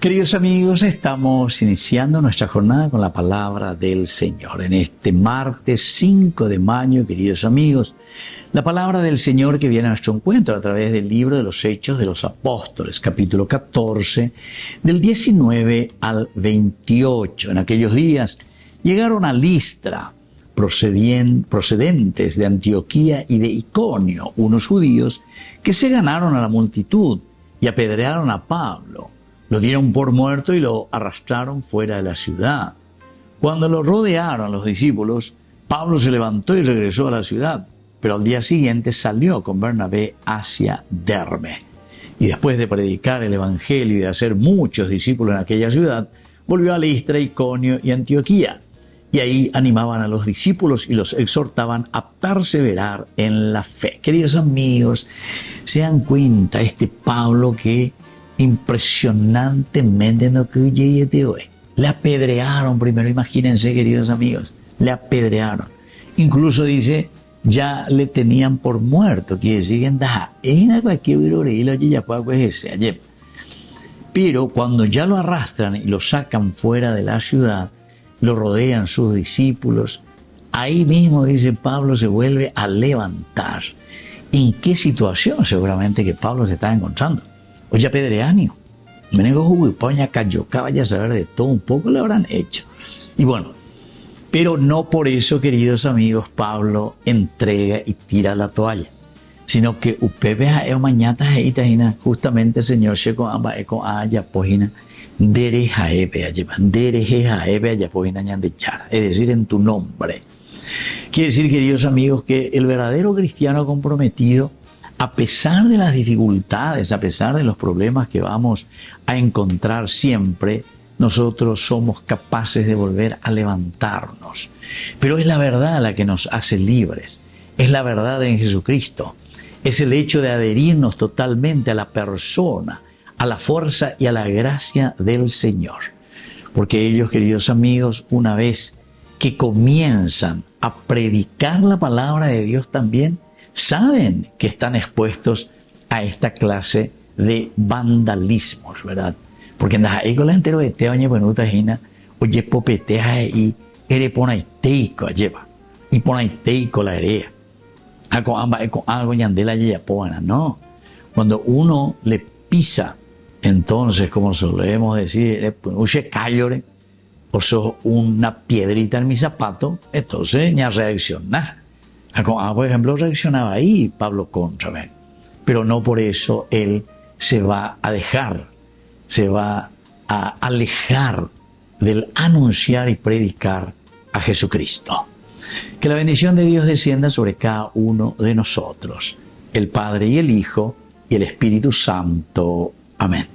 Queridos amigos, estamos iniciando nuestra jornada con la palabra del Señor. En este martes 5 de mayo, queridos amigos, la palabra del Señor que viene a nuestro encuentro a través del libro de los Hechos de los Apóstoles, capítulo 14, del 19 al 28. En aquellos días llegaron a Listra, procedentes de Antioquía y de Iconio, unos judíos que se ganaron a la multitud y apedrearon a Pablo. Lo dieron por muerto y lo arrastraron fuera de la ciudad. Cuando lo rodearon los discípulos, Pablo se levantó y regresó a la ciudad, pero al día siguiente salió con Bernabé hacia Derbe. Y después de predicar el evangelio y de hacer muchos discípulos en aquella ciudad, volvió a Listra, Iconio y Antioquía. Y ahí animaban a los discípulos y los exhortaban a perseverar en la fe. Queridos amigos, se dan cuenta este Pablo que impresionantemente no que llegue hoy. Le apedrearon primero, imagínense, queridos amigos, le apedrearon. Incluso dice, ya le tenían por muerto, quiere decir que pero cuando ya lo arrastran y lo sacan fuera de la ciudad, lo rodean sus discípulos, ahí mismo, dice Pablo, se vuelve a levantar. ¿En qué situación seguramente que Pablo se estaba encontrando? Oye, apedreanio, menego juguipoña, cayoca, vaya a saber de todo, un poco lo habrán hecho. Y bueno, pero no por eso, queridos amigos, Pablo entrega y tira la toalla, sino que upepe jaeo mañata heitajina, justamente el Señor checo amba eco aya pojina, dere jaepe aya pojina ñandechara, es decir, en tu nombre. Quiere decir, queridos amigos, que el verdadero cristiano comprometido, a pesar de las dificultades, a pesar de los problemas que vamos a encontrar siempre, nosotros somos capaces de volver a levantarnos. Pero es la verdad la que nos hace libres, es la verdad en Jesucristo, es el hecho de adherirnos totalmente a la persona, a la fuerza y a la gracia del Señor. Porque ellos, queridos amigos, una vez que comienzan a predicar la palabra de Dios también, saben que están expuestos a esta clase de vandalismos, ¿verdad? Porque en la la entero de te oye buenuta jina, oye popetea y ere ponaiteico lleva y ponaiteico la herea. Ako amba eko algo ñandela ya poana, no. Cuando uno le pisa, entonces, como solemos decir, uche cayore, o sos una piedrita en mi zapato, entonces ya reacciona. Por ejemplo, reaccionaba ahí Pablo contra mí, pero no por eso él se va a dejar, se va a alejar del anunciar y predicar a Jesucristo. Que la bendición de Dios descienda sobre cada uno de nosotros, el Padre y el Hijo y el Espíritu Santo. Amén.